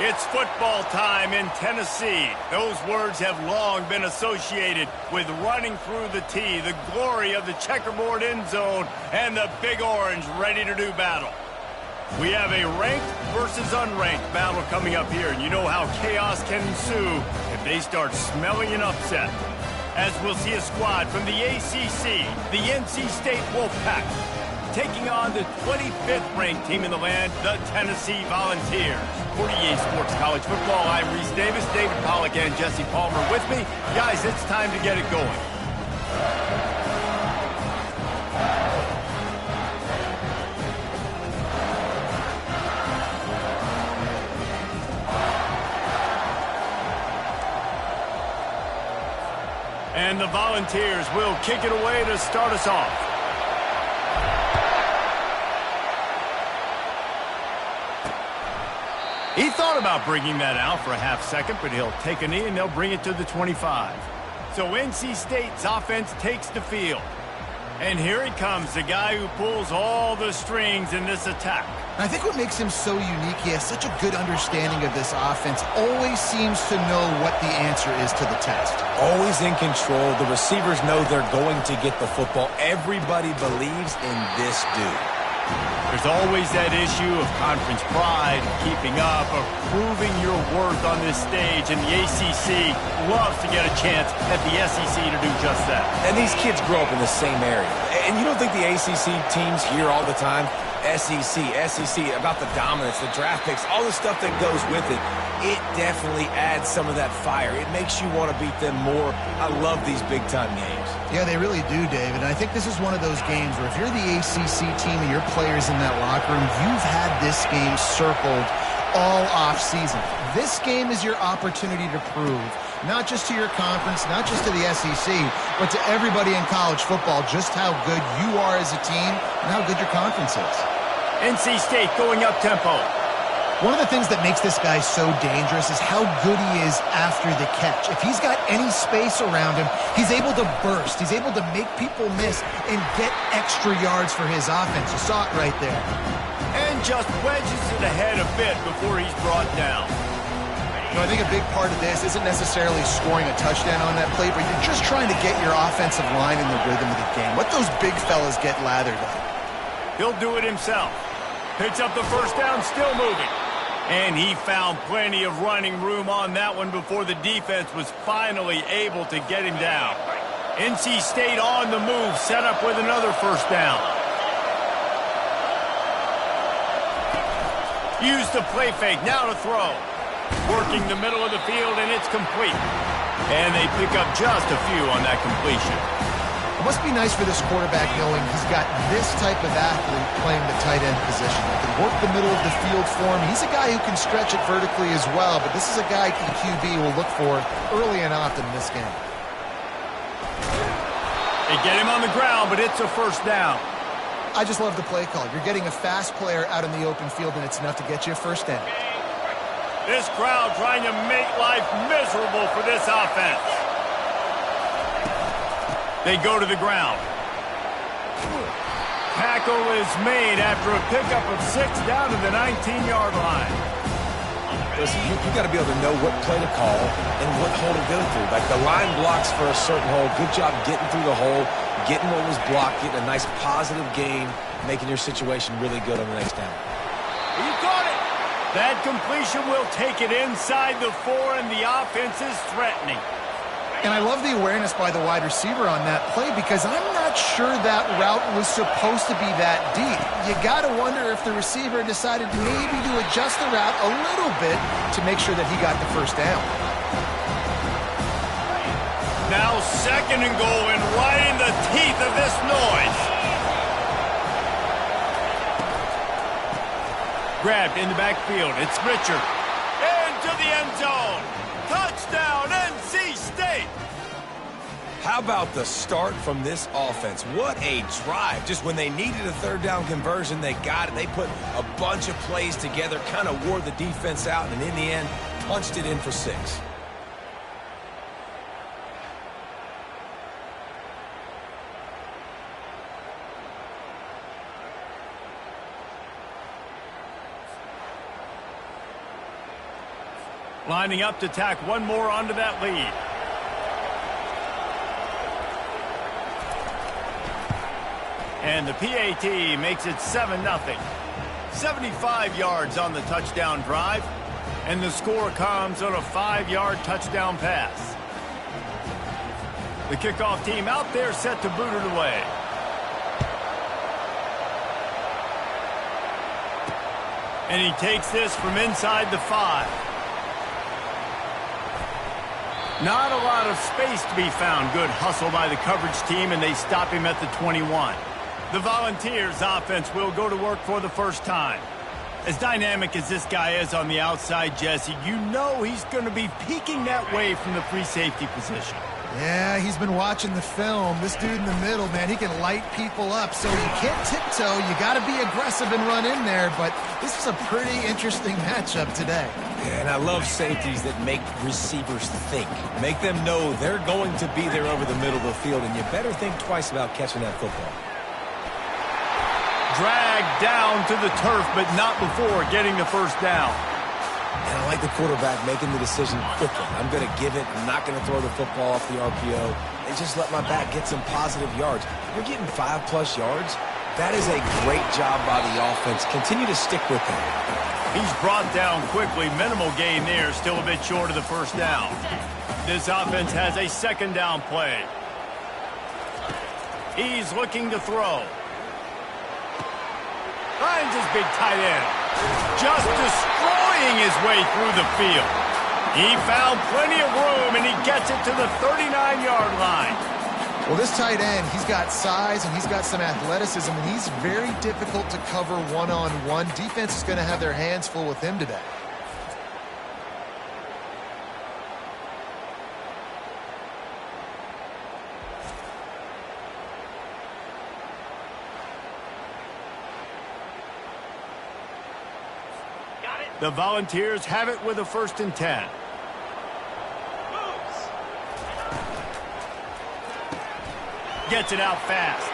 It's football time in Tennessee. Those words have long been associated with running through the tee, the glory of the checkerboard end zone, and the Big Orange ready to do battle. We have a ranked versus unranked battle coming up here, and you know how chaos can ensue if they start smelling an upset. As we'll see a squad from the ACC, the NC State Wolfpack, taking on the 25th ranked team in the land, the Tennessee Volunteers. For EA Sports College Football, I'm Reese Davis, David Pollack, and Jesse Palmer with me. Guys, it's time to get it going. And the Volunteers will kick it away to start us off. He thought about bringing that out for a half second, but he'll take a knee and they'll bring it to the 25. So NC State's offense takes the field. And here he comes, the guy who pulls all the strings in this attack. I think what makes him so unique, he has such a good understanding of this offense, always seems to know what the answer is to the test. Always in control. The receivers know they're going to get the football. Everybody believes in this dude. There's always that issue of conference pride, keeping up, of proving your worth on this stage, and the ACC loves to get a chance at the SEC to do just that. And these kids grow up in the same area. And you don't think the ACC teams hear all the time, SEC, about the dominance, the draft picks, all the stuff that goes with it. It definitely adds some of that fire. It makes you want to beat them more. I love these big-time games. Yeah, they really do, David. And I think this is one of those games where if you're the ACC team and your players in that locker room, you've had this game circled all off-season. This game is your opportunity to prove, not just to your conference, not just to the SEC, but to everybody in college football, just how good you are as a team and how good your conference is. NC State going up-tempo. One of the things that makes this guy so dangerous is how good he is after the catch. If he's got any space around him, he's able to burst. He's able to make people miss and get extra yards for his offense. You saw it right there. And just wedges it ahead a bit before he's brought down. You know, I think a big part of this isn't necessarily scoring a touchdown on that play, but you're just trying to get your offensive line in the rhythm of the game. Let those big fellas get lathered up. He'll do it himself. Picks up the first down, still moving. And he found plenty of running room on that one before the defense was finally able to get him down. NC State on the move, set up with another first down. Use the play fake, now to throw. Working the middle of the field, and it's complete. And they pick up just a few on that completion. It must be nice for this quarterback knowing he's got this type of athlete playing the tight end position. He can work the middle of the field for him. He's a guy who can stretch it vertically as well, but this is a guy the QB will look for early and often in this game. They get him on the ground, but it's a first down. I just love the play call. You're getting a fast player out in the open field, and it's enough to get you a first down. This crowd trying to make life miserable for this offense. They go to the ground. Tackle is made after a pickup of 6 down to the 19-yard line. Listen, you got to be able to know what play to call and what hole to go through. Like the line blocks for a certain hole. Good job getting through the hole, getting what was blocked, getting a nice positive gain, making your situation really good on the next down. He caught it. That completion will take it inside the 4, and the offense is threatening. And I love the awareness by the wide receiver on that play because I'm not sure that route was supposed to be that deep. You got to wonder if the receiver decided maybe to adjust the route a little bit to make sure that he got the first down. Now 2nd and goal, and right in the teeth of this noise. Grabbed in the backfield. It's Richard. Into the end zone. Touchdown, NC State! How about the start from this offense? What a drive. Just when they needed a 3rd down conversion, they got it. They put a bunch of plays together, kind of wore the defense out, and in the end, punched it in for 6. Lining up to tack one more onto that lead. And the PAT makes it 7-0. 75 yards on the touchdown drive. And the score comes on a 5-yard touchdown pass. The kickoff team out there set to boot it away. And he takes this from inside the 5. Not a lot of space to be found. Good hustle by the coverage team, and they stop him at the 21. The Volunteers offense will go to work for the first time. As dynamic as this guy is on the outside, Jesse, you know he's going to be peeking that way from the free safety position. Yeah, he's been watching the film. This dude in the middle, man, he can light people up. So you can't tiptoe. You got to be aggressive and run in there. But this is a pretty interesting matchup today. Yeah, and I love safeties that make receivers think. Make them know they're going to be there over the middle of the field, and you better think twice about catching that football. Dragged down to the turf, but not before getting the first down. And I like the quarterback making the decision quickly. I'm going to give it. I'm not going to throw the football off the RPO and just let my back get some positive yards. We're getting 5+ yards. That is a great job by the offense. Continue to stick with him. He's brought down quickly. Minimal gain there. Still a bit short of the first down. This offense has a second down play. He's looking to throw. Finds his big tight end. Just destroying his way through the field. He found plenty of room, and he gets it to the 39-yard line. Well, this tight end, he's got size and he's got some athleticism, and he's very difficult to cover one-on-one. Defense is going to have their hands full with him today. The Volunteers have it with a 1st and 10. Gets it out fast.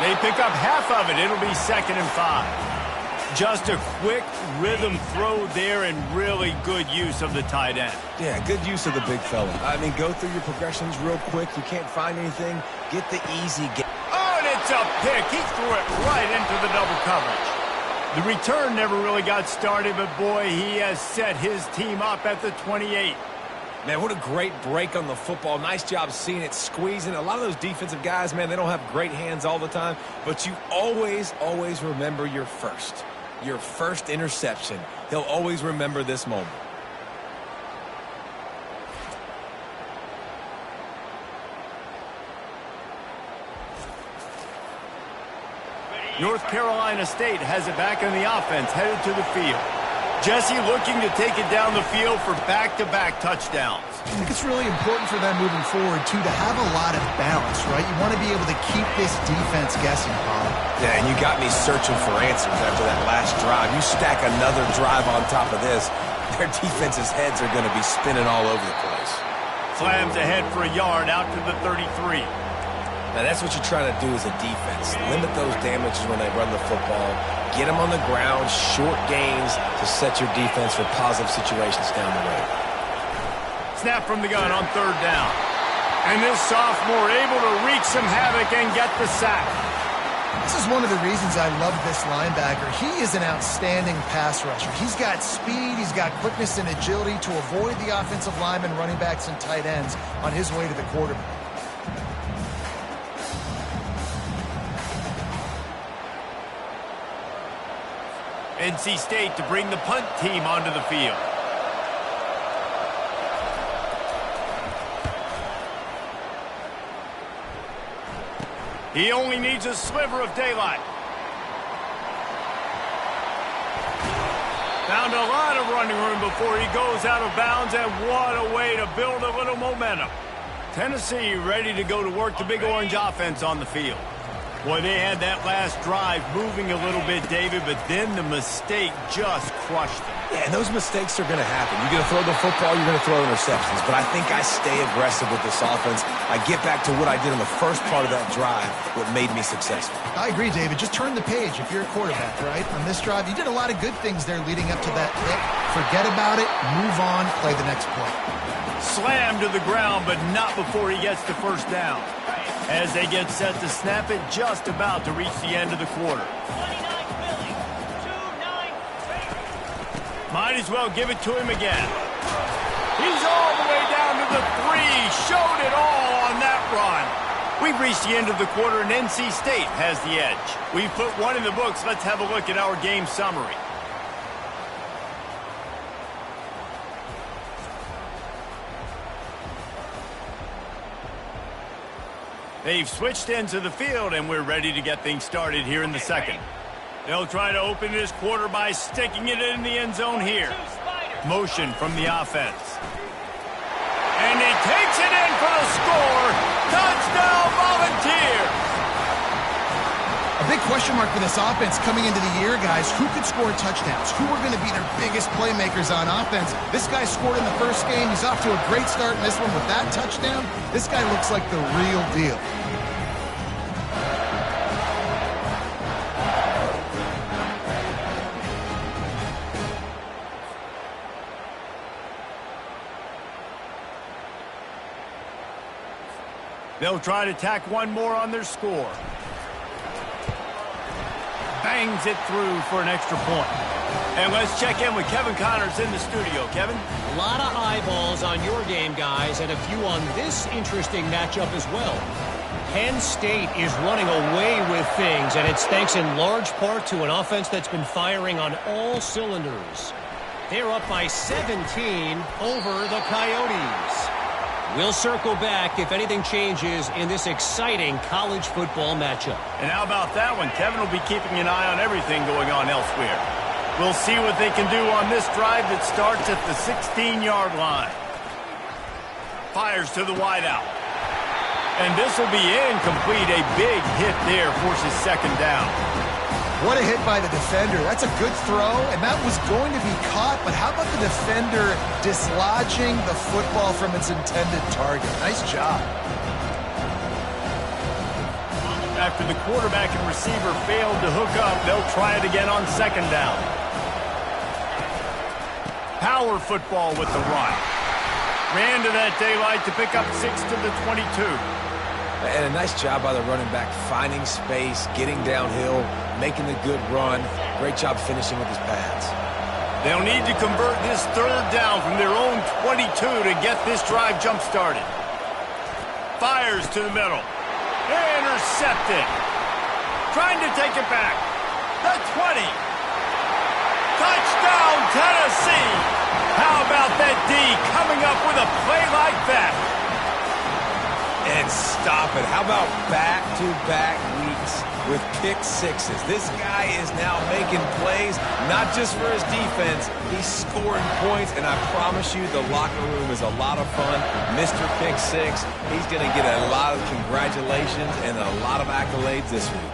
They pick up half of it. It'll be 2nd and 5. Just a quick rhythm throw there, and really good use of the tight end. Yeah, good use of the big fella. I mean, go through your progressions real quick. You can't find anything. Get the easy get. Oh, and it's a pick. He threw it right into the double coverage. The return never really got started, but boy, he has set his team up at the 28. Man, what a great break on the football. Nice job seeing it, squeezing. A lot of those defensive guys, man, they don't have great hands all the time, but you always remember your first interception. He'll always remember this moment. North Carolina State has it back in the offense, headed to the field. Jesse looking to take it down the field for back-to-back touchdowns. I think it's really important for them moving forward, too, to have a lot of balance, right? You want to be able to keep this defense guessing, Paul. Yeah, and you got me searching for answers after that last drive. You stack another drive on top of this, their defense's heads are going to be spinning all over the place. Slams ahead for a yard out to the 33. Now, that's what you're trying to do as a defense. Limit those damages when they run the football. Get them on the ground, short gains to set your defense for positive situations down the road. Snap from the gun on 3rd down. And this sophomore able to wreak some havoc and get the sack. This is one of the reasons I love this linebacker. He is an outstanding pass rusher. He's got speed, he's got quickness and agility to avoid the offensive linemen, running backs, and tight ends on his way to the quarterback. NC State to bring the punt team onto the field. He only needs a sliver of daylight. Found a lot of running room before he goes out of bounds, and what a way to build a little momentum. Tennessee ready to go to work. The Big Orange offense on the field. Boy, they had that last drive moving a little bit, David, but then the mistake just crushed them. Yeah, and those mistakes are going to happen. You're going to throw the football, you're going to throw interceptions. But I think I stay aggressive with this offense. I get back to what I did in the first part of that drive, what made me successful. I agree, David. Just turn the page if you're a quarterback, right? On this drive, you did a lot of good things there leading up to that hit. Forget about it, move on, play the next play. Slammed to the ground, but not before he gets the first down. As they get set to snap it, just about to reach the end of the quarter. Might as well give it to him again. He's all the way down to the 3. Showed it all on that run. We've reached the end of the quarter, and NC State has the edge. We've put one in the books. Let's have a look at our game summary. They've switched into the field, and we're ready to get things started here in the second. They'll try to open this quarter by sticking it in the end zone here. Motion from the offense. And he takes it in for the score. Touchdown, Volunteers! A big question mark for this offense coming into the year, guys. Who could score touchdowns? Who are going to be their biggest playmakers on offense? This guy scored in the first game. He's off to a great start in this one with that touchdown. This guy looks like the real deal. They'll try to tack one more on their score. Bangs it through for an extra point. And let's check in with Kevin Connors in the studio. Kevin? A lot of eyeballs on your game, guys, and a few on this interesting matchup as well. Penn State is running away with things, and it's thanks in large part to an offense that's been firing on all cylinders. They're up by 17 over the Coyotes. We'll circle back if anything changes in this exciting college football matchup. And how about that one? Kevin will be keeping an eye on everything going on elsewhere. We'll see what they can do on this drive that starts at the 16-yard line. Fires to the wideout. And this will be incomplete. A big hit there forces second down. What a hit by the defender. That's a good throw, and that was going to be caught, but how about the defender dislodging the football from its intended target? Nice job. After the quarterback and receiver failed to hook up, they'll try it again on second down. Power football with the run. Ran to that daylight to pick up 6 to the 22. And a nice job by the running back, finding space, getting downhill, making the good run. Great job finishing with his pads. They'll need to convert this third down from their own 22 to get this drive jump-started. Fires to the middle. Intercepted. Trying to take it back. The 20. Touchdown, Tennessee. How about that D coming up with a play like that? And stop it. How about back-to-back weeks with pick sixes? This guy is now making plays, not just for his defense. He's scoring points, and I promise you the locker room is a lot of fun. Mr. Pick Six, he's going to get a lot of congratulations and a lot of accolades this week.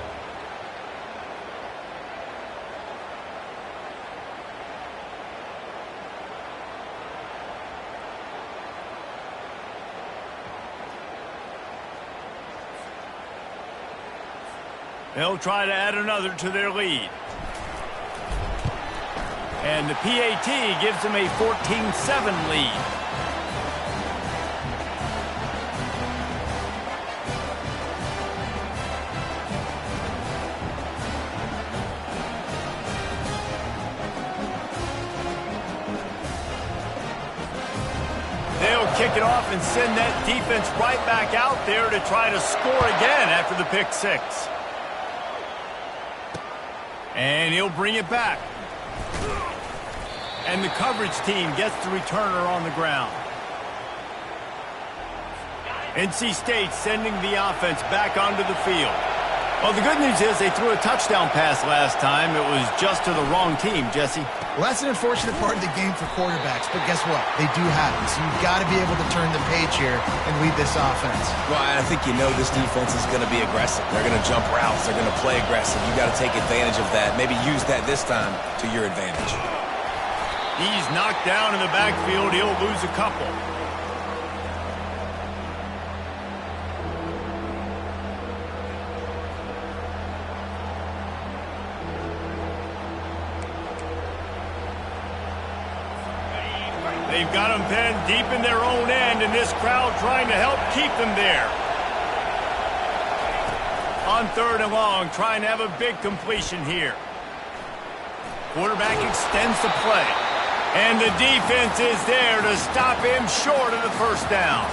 They'll try to add another to their lead. And the PAT gives them a 14-7 lead. They'll kick it off and send that defense right back out there to try to score again after the pick six. And he'll bring it back. And the coverage team gets the returner on the ground. NC State sending the offense back onto the field. Well, the good news is they threw a touchdown pass last time. It was just to the wrong team, Jesse. Well, that's an unfortunate part of the game for quarterbacks, but guess what? They do happen, so you've got to be able to turn the page here and lead this offense. Well, I think you know this defense is going to be aggressive. They're going to jump routes. They're going to play aggressive. You've got to take advantage of that. Maybe use that this time to your advantage. He's knocked down in the backfield. He'll lose a couple. They've got them pinned deep in their own end, and this crowd trying to help keep them there. On 3rd and long, trying to have a big completion here. Quarterback extends the play. And the defense is there to stop him short of the first down.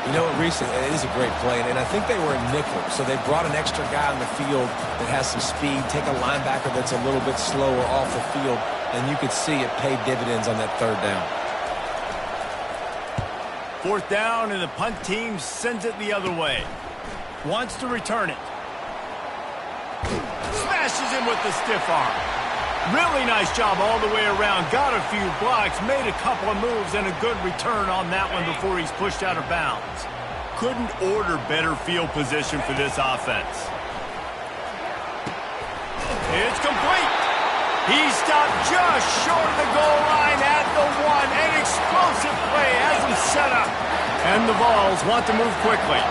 You know what, Reese, it is a great play, and I think they were a nickel, so they brought an extra guy on the field that has some speed, take a linebacker that's a little bit slower off the field, and you could see it paid dividends on that 3rd down. 4th down, and the punt team sends it the other way. Wants to return it. Smashes him with the stiff arm. Really nice job all the way around. Got a few blocks, made a couple of moves, and a good return on that one before he's pushed out of bounds. Couldn't order better field position for this offense. It's complete. He stopped just short of the goal line at the 1. An explosive play has him set up. And the Vols want to move quickly.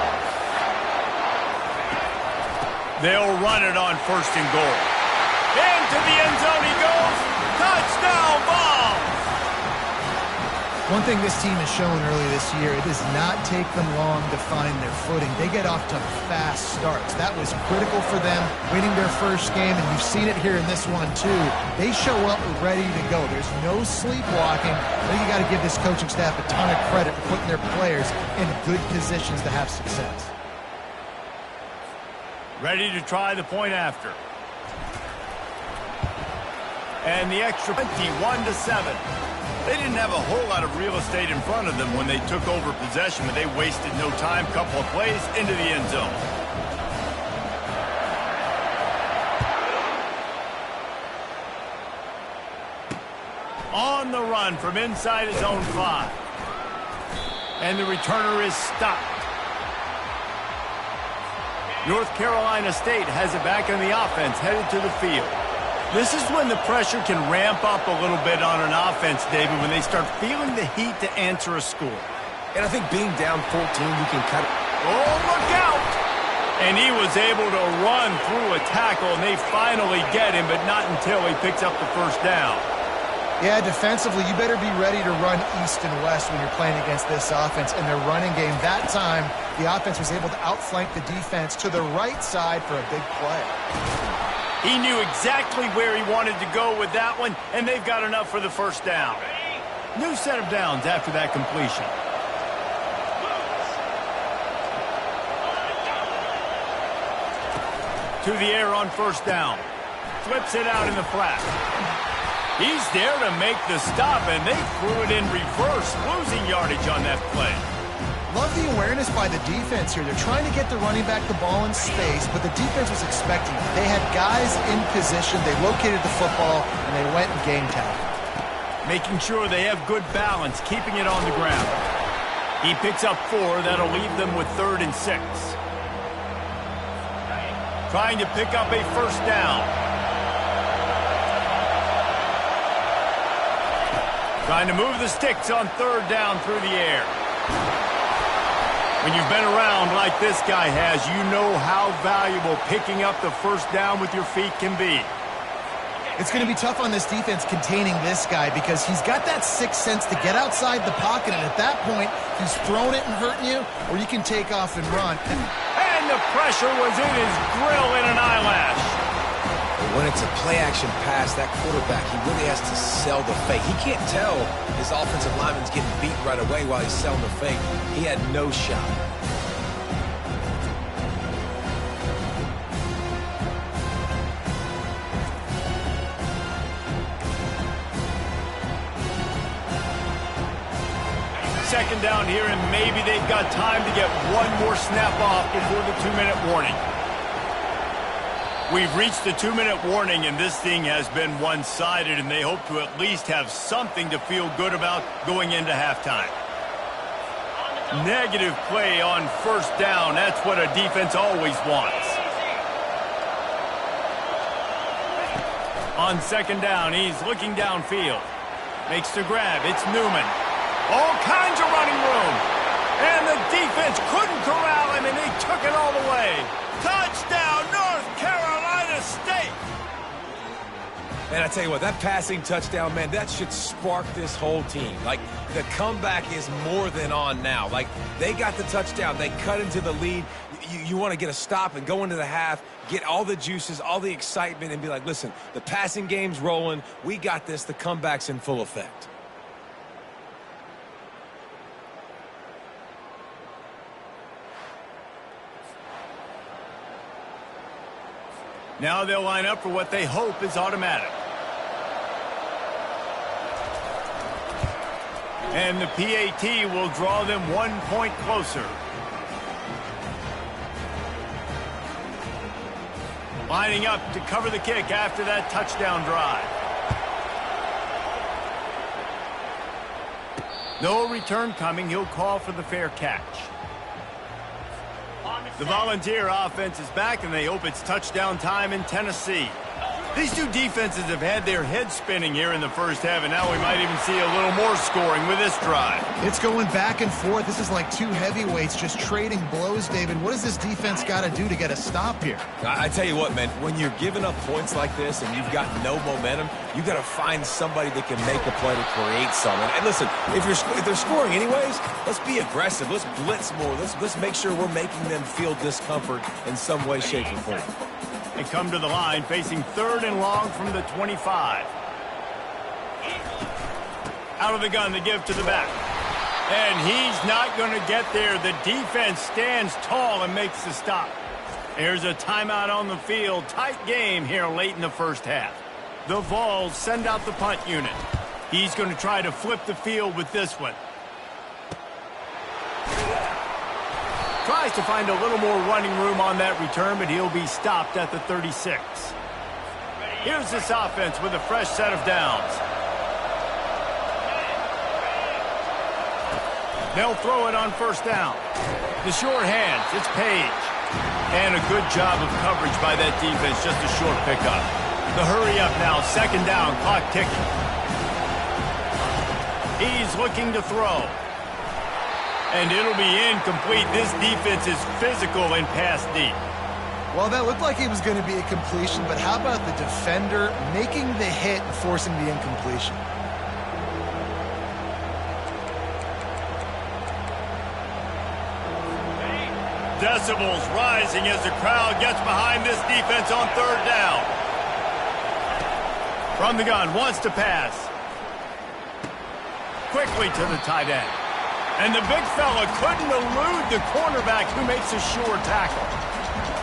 They'll run it on 1st and goal. Into the end zone he goes. Touchdown, Vols! One thing this team has shown early this year, it does not take them long to find their footing. They get off to fast starts. That was critical for them, winning their first game, and you've seen it here in this one too. They show up ready to go. There's no sleepwalking. I think you got to give this coaching staff a ton of credit for putting their players in good positions to have success. Ready to try the point after. And the extra 21-7. They didn't have a whole lot of real estate in front of them when they took over possession, but they wasted no time. Couple of plays into the end zone. On the run from inside his own 5. And the returner is stopped. North Carolina State has it back on the offense, headed to the field. This is when the pressure can ramp up a little bit on an offense, David, when they start feeling the heat to answer a score. And I think being down 14, you can cut it. Oh, look out! And he was able to run through a tackle, and they finally get him, but not until he picks up the first down. Yeah, defensively, you better be ready to run east and west when you're playing against this offense. And their running game, that time, the offense was able to outflank the defense to the right side for a big play. He knew exactly where he wanted to go with that one, and they've got enough for the first down. New set of downs after that completion. To the air on first down. Flips it out in the flat. He's there to make the stop, and they threw it in reverse, losing yardage on that play. Love the awareness by the defense here. They're trying to get the running back the ball in space, but the defense was expecting it. They had guys in position. They located the football, and they went and game tackled. Making sure they have good balance, keeping it on the ground. He picks up 4. That'll leave them with 3rd and 6. Trying to pick up a first down. Trying to move the sticks on 3rd down through the air. When you've been around like this guy has, you know how valuable picking up the first down with your feet can be. It's going to be tough on this defense containing this guy because he's got that sixth sense to get outside the pocket, and at that point, he's throwing it and hurting you, or you can take off and run. And the pressure was in his grill in an eyelash. When it's a play-action pass, that quarterback, he really has to sell the fake. He can't tell his offensive lineman's getting beat right away while he's selling the fake. He had no shot. Second down here, and maybe they've got time to get one more snap off before the 2-minute warning. We've reached the 2-minute warning, and this thing has been one-sided, and they hope to at least have something to feel good about going into halftime. Negative play on first down. That's what a defense always wants. On second down, he's looking downfield. Makes the grab. It's Newman. All kinds of running room. And the defense couldn't corral him, and he took it all the way. Touchdown, North Carolina State! And I tell you what, that passing touchdown, man, that should spark this whole team. Like, the comeback is more than on now. Like, they got the touchdown. They cut into the lead. You want to get a stop and go into the half, get all the juices, all the excitement, and be like, listen, the passing game's rolling. We got this. The comeback's in full effect. Now they'll line up for what they hope is automatic. And the PAT will draw them 1 point closer. Lining up to cover the kick after that touchdown drive. No return coming. He'll call for the fair catch. The Volunteer offense is back, and they hope it's touchdown time in Tennessee. These two defenses have had their heads spinning here in the first half, and now we might even see a little more scoring with this drive. It's going back and forth. This is like two heavyweights just trading blows, David. What does this defense got to do to get a stop here? I tell you what, man, when you're giving up points like this and you've got no momentum, you got to find somebody that can make a play to create something. And listen, if they're scoring anyways, let's be aggressive. Let's blitz more. Let's make sure we're making them feel discomfort in some way, shape, or form. They come to the line facing 3rd and long from the 25. Out of the gun, the give to the back. And he's not going to get there. The defense stands tall and makes the stop. There's a timeout on the field. Tight game here late in the first half. The Vols send out the punt unit. He's going to try to flip the field with this one. Tries to find a little more running room on that return, but he'll be stopped at the 36. Here's this offense with a fresh set of downs. They'll throw it on first down. The short hands, it's Page. And a good job of coverage by that defense, just a short pickup. The hurry up now, second down, clock ticking. He's looking to throw. And it'll be incomplete. This defense is physical and pass deep. Well, that looked like it was going to be a completion, but how about the defender making the hit and forcing the incompletion? Decibels rising as the crowd gets behind this defense on 3rd down. From the gun, wants to pass. Quickly to the tight end. And the big fella couldn't elude the cornerback who makes a sure tackle.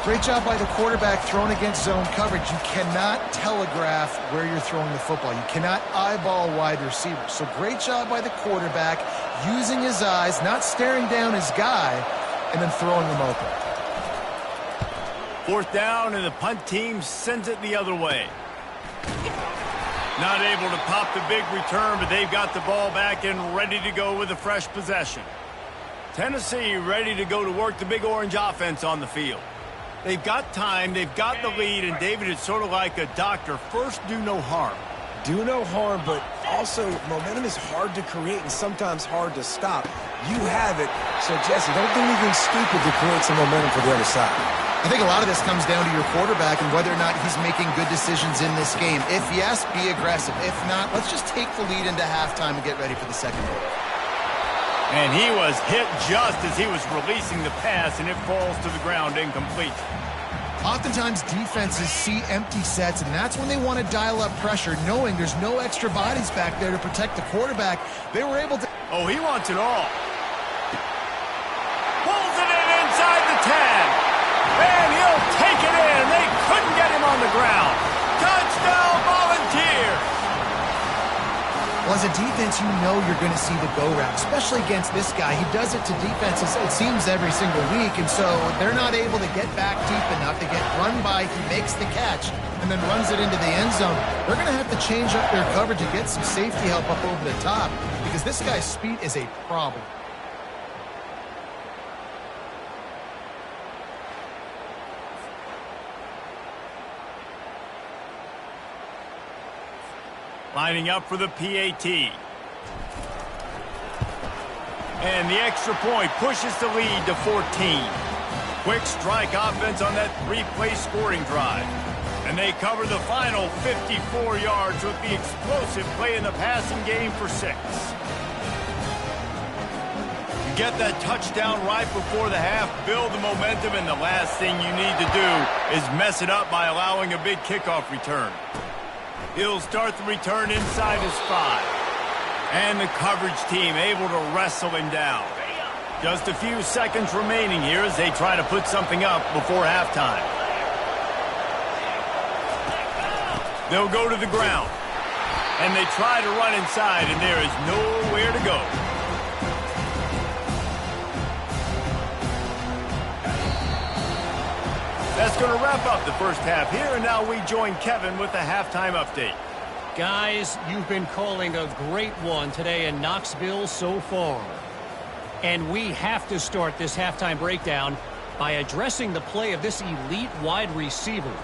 Great job by the quarterback thrown against zone coverage. You cannot telegraph where you're throwing the football. You cannot eyeball wide receivers. So great job by the quarterback using his eyes, not staring down his guy, and then throwing him open. 4th down, and the punt team sends it the other way. Not able to pop the big return, but they've got the ball back and ready to go with a fresh possession. Tennessee ready to go to work the Big Orange offense on the field. They've got time, they've got the lead, and David, it's sort of like a doctor. First, do no harm. Do no harm, but also momentum is hard to create and sometimes hard to stop. You have it, so Jesse, don't do anything stupid to create some momentum for the other side. I think a lot of this comes down to your quarterback and whether or not he's making good decisions in this game. If yes, be aggressive. If not, let's just take the lead into halftime and get ready for the second half. And he was hit just as he was releasing the pass, and it falls to the ground incomplete. Oftentimes, defenses see empty sets, and that's when they want to dial up pressure, knowing there's no extra bodies back there to protect the quarterback. They were able to... Oh, he wants it all. Pulls it in inside the 10. And he'll take it in. They couldn't get him on the ground. Touchdown, Volunteers. Well, Well, as a defense, you know you're going to see the go route, especially against this guy. He does it to defenses, it seems, every single week, and so they're not able to get back deep enough. They get run by, he makes the catch, and then runs it into the end zone. They're going to have to change up their coverage and get some safety help up over the top because this guy's speed is a problem. Lining up for the PAT. And the extra point pushes the lead to 14. Quick strike offense on that three-play scoring drive. And they cover the final 54 yards with the explosive play in the passing game for 6. You get that touchdown right before the half, build the momentum, and the last thing you need to do is mess it up by allowing a big kickoff return. He'll start the return inside his 5. And the coverage team able to wrestle him down. Just a few seconds remaining here as they try to put something up before halftime. They'll go to the ground. And they try to run inside, and there is nowhere to go. That's going to wrap up the first half here, and now we join Kevin with the halftime update. Guys, you've been calling a great one today in Knoxville so far. And we have to start this halftime breakdown by addressing the play of this elite wide receiver.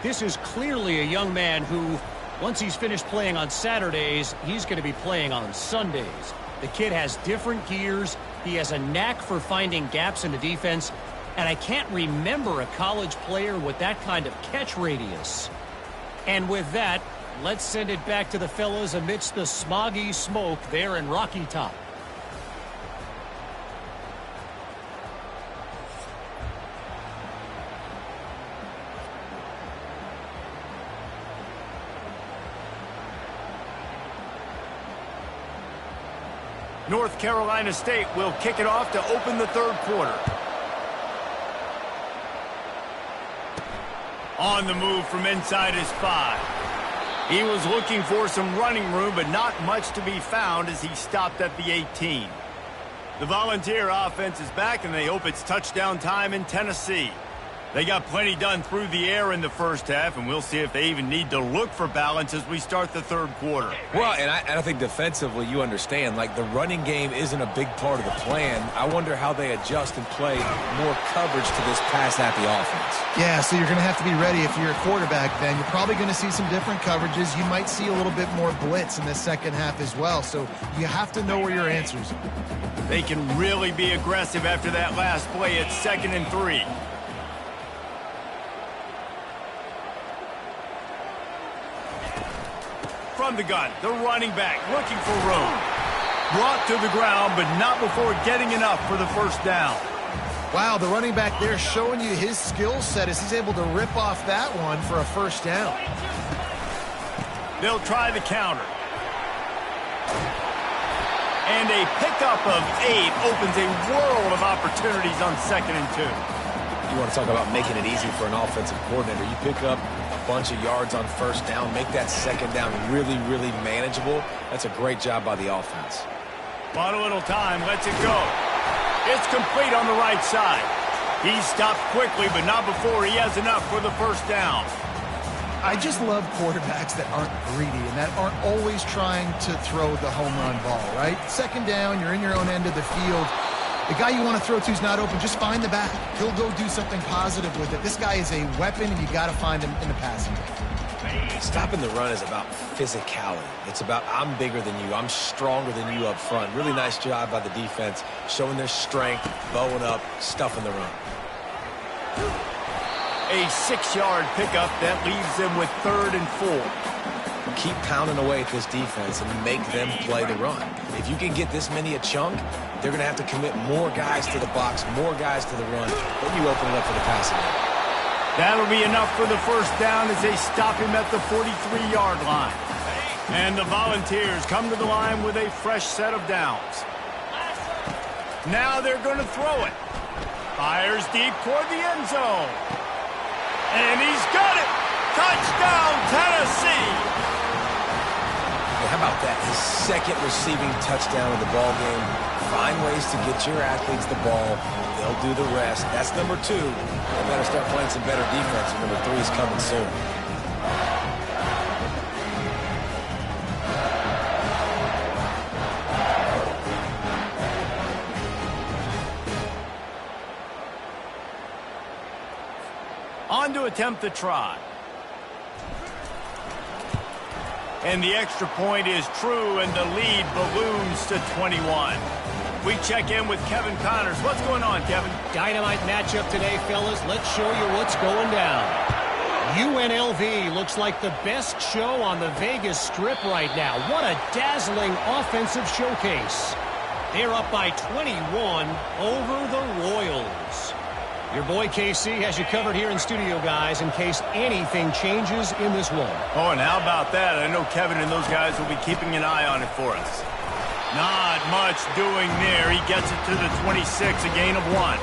This is clearly a young man who, once he's finished playing on Saturdays, he's going to be playing on Sundays. The kid has different gears. He has a knack for finding gaps in the defense. And I can't remember a college player with that kind of catch radius. And with that, let's send it back to the fellas amidst the smoggy smoke there in Rocky Top. North Carolina State will kick it off to open the third quarter. On the move from inside his 5. He was looking for some running room, but not much to be found as he stopped at the 18. The Volunteer offense is back, and they hope it's touchdown time in Tennessee. They got plenty done through the air in the first half, and we'll see if they even need to look for balance as we start the third quarter. Well, and I think defensively, you understand, like the running game isn't a big part of the plan. I wonder how they adjust and play more coverage to this pass-happy offense. Yeah, so you're going to have to be ready if you're a quarterback then. You're probably going to see some different coverages. You might see a little bit more blitz in the second half as well, so you have to know where your answers are. They can really be aggressive after that last play at 2nd and 3. From the gun, the running back looking for room. Brought to the ground, but not before getting enough for the first down. Wow, the running back there showing you his skill set as he's able to rip off that one for a first down. They'll try the counter. And a pickup of 8 opens a world of opportunities on 2nd and 2. You want to talk about making it easy for an offensive coordinator. You pick up a bunch of yards on first down, make that second down really, really manageable. That's a great job by the offense. Bought a little time, lets it go. It's complete on the right side. He stopped quickly, but not before he has enough for the first down. I just love quarterbacks that aren't greedy and that aren't always trying to throw the home run ball, right? Second down, you're in your own end of the field. The guy you want to throw to is not open. Just find the back. He'll go do something positive with it. This guy is a weapon, and you got to find him in the passing game. Stopping the run is about physicality. It's about I'm bigger than you. I'm stronger than you up front. Really nice job by the defense, showing their strength, bowing up, stuffing the run. A 6-yard pickup that leaves them with 3rd and 4. Keep pounding away at this defense and make them play the run. If you can get this many a chunk, they're going to have to commit more guys to the box, more guys to the run. Then you open it up for the passing game. That'll be enough for the first down as they stop him at the 43-yard line. And the Volunteers come to the line with a fresh set of downs. Now they're going to throw it. Fires deep toward the end zone. And he's got it. Touchdown, Tennessee. How about that? His second receiving touchdown of the ball game. Find ways to get your athletes the ball. They'll do the rest. That's number 2. They better start playing some better defense. And number 3 is coming soon. On to attempt the try. And the extra point is true, and the lead balloons to 21. We check in with Kevin Connors. What's going on, Kevin? Dynamite matchup today, fellas. Let's show you what's going down. UNLV looks like the best show on the Vegas Strip right now. What a dazzling offensive showcase. They're up by 21 over the Royals. Your boy KC has you covered here in studio, guys, in case anything changes in this one. Oh, and how about that? I know Kevin and those guys will be keeping an eye on it for us. Not much doing there. He gets it to the 26, a gain of 1.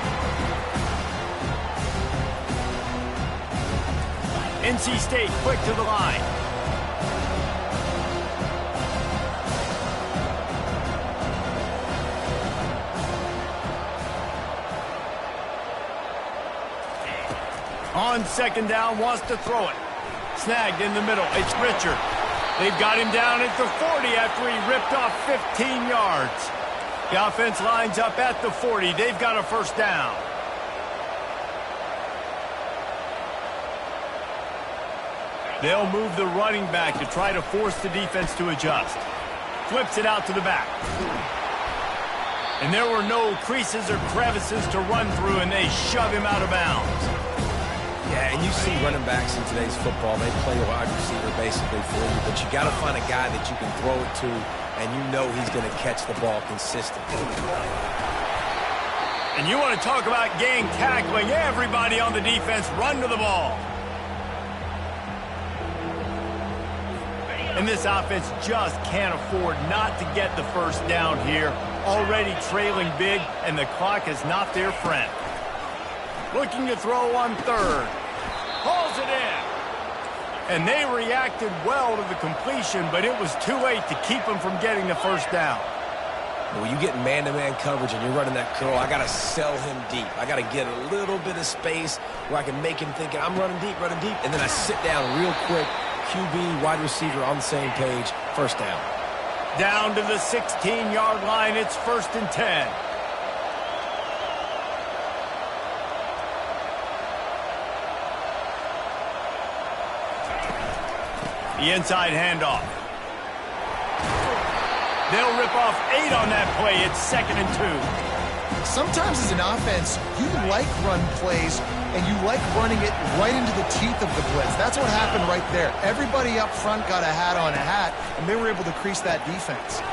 NC State quick to the line. On second down, wants to throw it. Snagged in the middle. It's Richard. They've got him down at the 40 after he ripped off 15 yards. The offense lines up at the 40. They've got a first down. They'll move the running back to try to force the defense to adjust. Flips it out to the back. And there were no creases or crevices to run through, and they shove him out of bounds. Yeah, and you see running backs in today's football, they play a wide receiver basically for you, but you got to find a guy that you can throw it to, and you know he's going to catch the ball consistently. And you want to talk about gang tackling, everybody on the defense run to the ball. And this offense just can't afford not to get the first down here. Already trailing big, and the clock is not their friend. Looking to throw on third. Hauls it in. And they reacted well to the completion, but it was too late to keep them from getting the first down. When you get man-to-man coverage and you're running that curl, I got to sell him deep. I got to get a little bit of space where I can make him think I'm running deep, and then I sit down real quick. QB, wide receiver on the same page. First down. Down to the 16-yard line. It's 1st and 10. The inside handoff. They'll rip off 8 on that play. It's 2nd and 2. Sometimes as an offense, you like run plays, and you like running it right into the teeth of the blitz. That's what happened right there. Everybody up front got a hat on a hat, and they were able to crease that defense.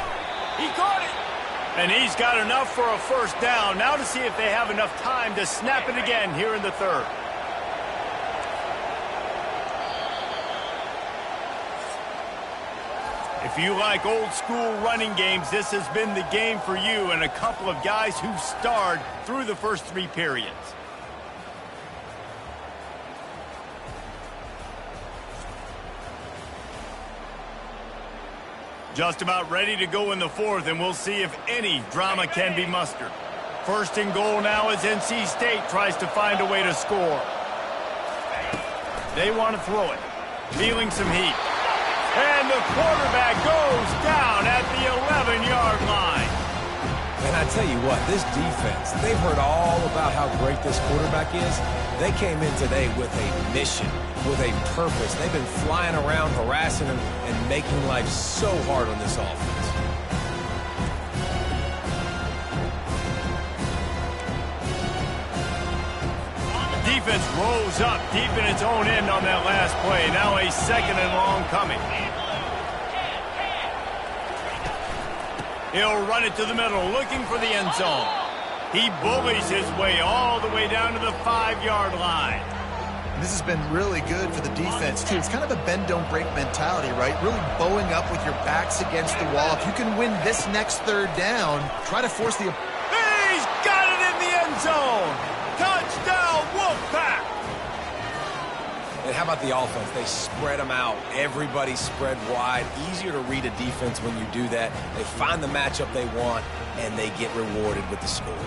He caught it. And he's got enough for a first down. Now to see if they have enough time to snap it again here in the 3rd. If you like old-school running games, this has been the game for you and a couple of guys who starred through the first 3 periods. Just about ready to go in the 4th, and we'll see if any drama can be mustered. 1st and goal now as NC State tries to find a way to score. They want to throw it, feeling some heat. And the quarterback goes down at the 11-yard line. And I tell you what, this defense, they've heard all about how great this quarterback is. They came in today with a mission, with a purpose. They've been flying around, harassing him, and making life so hard on this offense. Defense rose up deep in its own end on that last play. Now a 2nd and long coming. He'll run it to the middle, looking for the end zone. He bullies his way all the way down to the 5-yard line. This has been really good for the defense, too. It's kind of a bend-don't-break mentality, right? Really bowing up with your backs against the wall. If you can win this next 3rd down, try to force the... He's got it in the end zone! Touchdown, Wolfpack! how about the offense? They spread them out. Everybody spread wide. Easier to read a defense when you do that. They find the matchup they want, and they get rewarded with the score.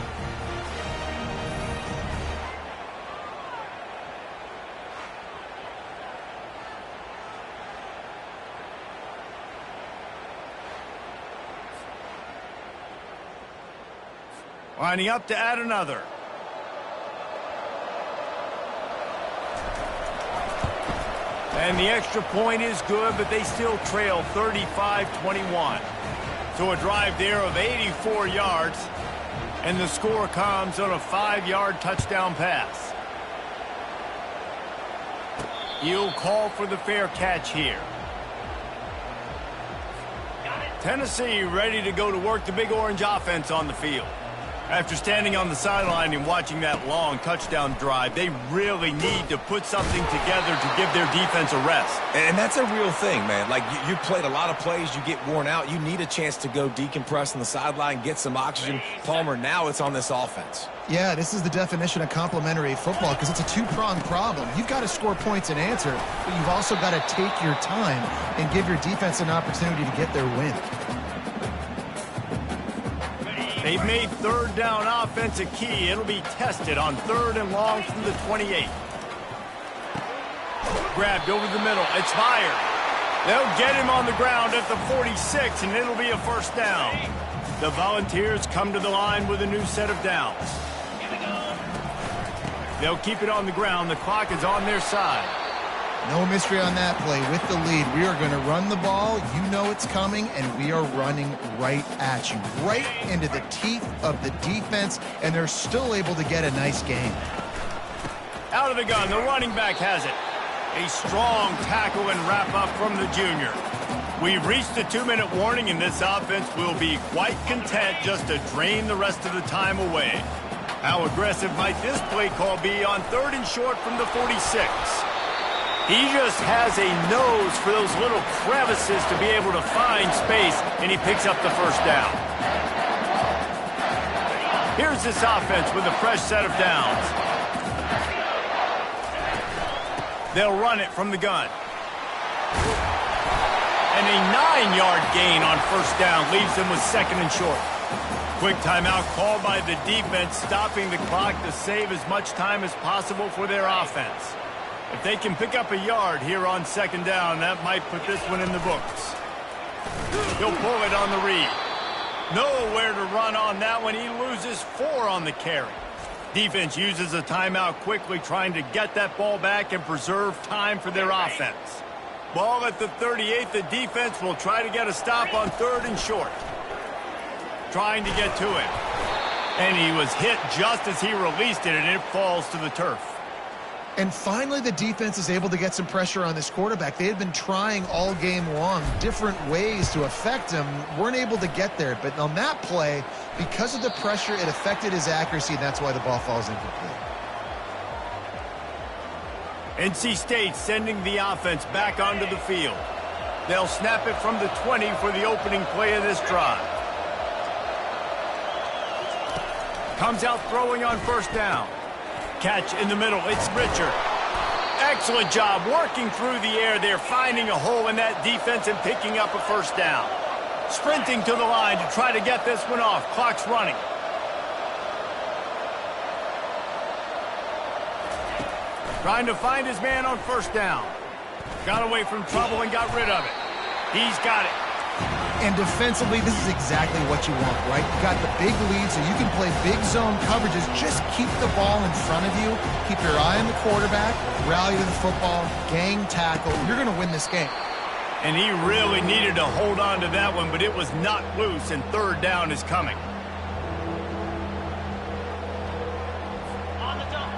Lining up to add another. And the extra point is good, but they still trail 35-21. So a drive there of 84 yards, and the score comes on a 5-yard touchdown pass. He'll call for the fair catch here. Tennessee ready to go to work the Big Orange offense on the field. After standing on the sideline and watching that long touchdown drive, they really need to put something together to give their defense a rest. And that's a real thing, man. Like, you played a lot of plays, you get worn out. You need a chance to go decompress on the sideline, get some oxygen. Palmer, now it's on this offense. Yeah, this is the definition of complementary football because it's a two-pronged problem. You've got to score points and answer, but you've also got to take your time and give your defense an opportunity to get their win. They've made third down offense a key. It'll be tested on 3rd and long from the 28. Grabbed over the middle. It's fired. They'll get him on the ground at the 46, and it'll be a first down. The Volunteers come to the line with a new set of downs. They'll keep it on the ground. The clock is on their side. No mystery on that play. With the lead, we are going to run the ball. You know it's coming, and we are running right at you, right into the teeth of the defense, and they're still able to get a nice gain. Out of the gun, the running back has it. A strong tackle and wrap-up from the junior. We've reached the 2-minute warning, and this offense will be quite content just to drain the rest of the time away. How aggressive might this play call be on 3rd and short from the 46? He just has a nose for those little crevices to be able to find space, and he picks up the first down. Here's this offense with a fresh set of downs. They'll run it from the gun. And a 9-yard gain on first down leaves them with 2nd and short. Quick timeout called by the defense, stopping the clock to save as much time as possible for their offense. If they can pick up a yard here on 2nd down, that might put this one in the books. He'll pull it on the read. Nowhere to run on that one. He loses 4 on the carry. Defense uses a timeout quickly, trying to get that ball back and preserve time for their offense. Ball at the 38. The defense will try to get a stop on 3rd and short. Trying to get to it. And he was hit just as he released it, and it falls to the turf. And finally, the defense is able to get some pressure on this quarterback. They had been trying all game long different ways to affect him. Weren't able to get there. But on that play, because of the pressure, it affected his accuracy, and that's why the ball falls incomplete. NC State sending the offense back onto the field. They'll snap it from the 20 for the opening play of this drive. Comes out throwing on first down. Catch in the middle. It's Richard. Excellent job working through the air there, finding a hole in that defense and picking up a first down. Sprinting to the line to try to get this one off. Clock's running. Trying to find his man on first down. Got away from trouble and got rid of it. He's got it. And defensively, this is exactly what you want, right? You got the big lead, so you can play big zone coverages. Just keep the ball in front of you. Keep your eye on the quarterback. Rally to the football. Gang tackle. You're going to win this game. And he really needed to hold on to that one, but it was not loose, and 3rd down is coming.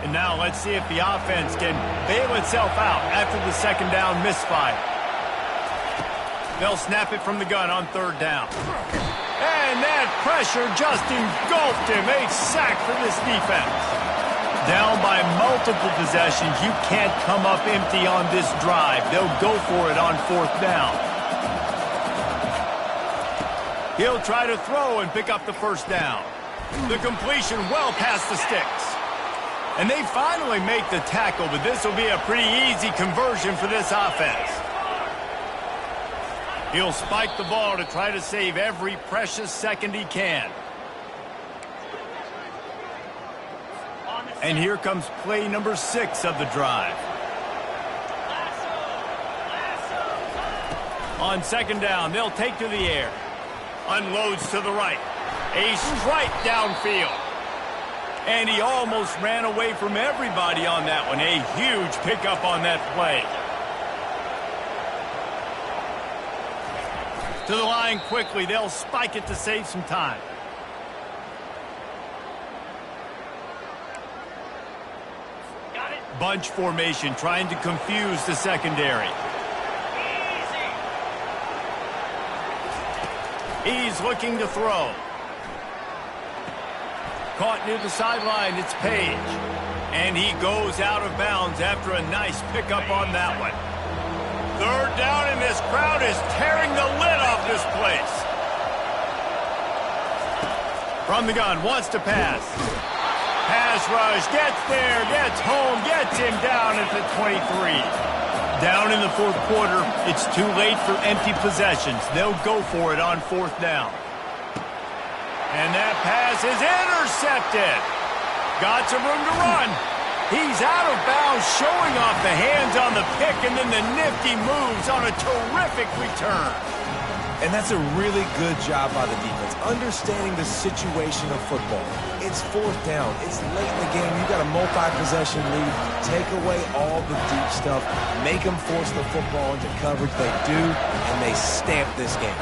And now let's see if the offense can bail itself out after the 2nd down misfire. They'll snap it from the gun on 3rd down. And that pressure just engulfed him. A sack for this defense. Down by multiple possessions. You can't come up empty on this drive. They'll go for it on 4th down. He'll try to throw and pick up the first down. The completion well past the sticks. And they finally make the tackle, but this will be a pretty easy conversion for this offense. He'll spike the ball to try to save every precious second he can. And here comes play number 6 of the drive. On second down, they'll take to the air. Unloads to the right. A strike downfield. And he almost ran away from everybody on that one. A huge pickup on that play. To the line quickly. They'll spike it to save some time. Bunch formation trying to confuse the secondary. He's looking to throw. Caught near the sideline, it's Page. And he goes out of bounds after a nice pickup on that one. Third down, and this crowd is tearing the lid off this place. From the gun, wants to pass. Pass rush, gets there, gets home, gets him down at the 23. Down in the fourth quarter, it's too late for empty possessions. They'll go for it on fourth down. And that pass is intercepted. Got some room to run. He's out of bounds, showing off the hands on the pick, and then the nifty moves on a terrific return. And that's a really good job by the defense, understanding the situation of football. It's fourth down. It's late in the game. You've got a multi-possession lead. Take away all the deep stuff. Make them force the football into coverage. They do, and they stamp this game.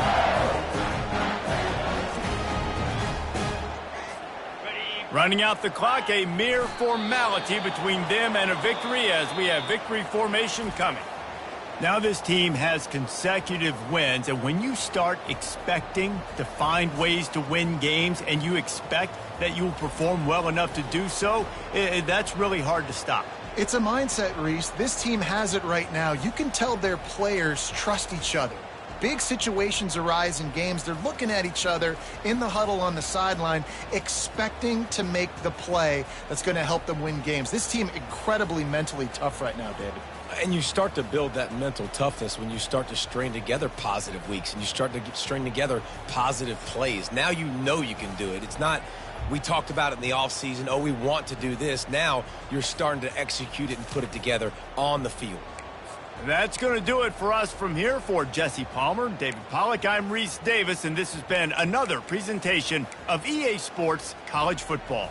Running out the clock, a mere formality between them and a victory as we have victory formation coming. Now this team has consecutive wins, and when you start expecting to find ways to win games and you expect that you will perform well enough to do so, that's really hard to stop. It's a mindset, Reese. This team has it right now. You can tell their players trust each other. Big situations arise in games. They're looking at each other in the huddle on the sideline, expecting to make the play that's going to help them win games. This team incredibly mentally tough right now, David. And you start to build that mental toughness when you start to string together positive weeks and you start to string together positive plays. Now you know you can do it. It's not, we talked about it in the offseason, oh, we want to do this. Now you're starting to execute it and put it together on the field. That's going to do it for us from here. For Jesse Palmer, David Pollack, I'm Reese Davis, and this has been another presentation of EA Sports College Football.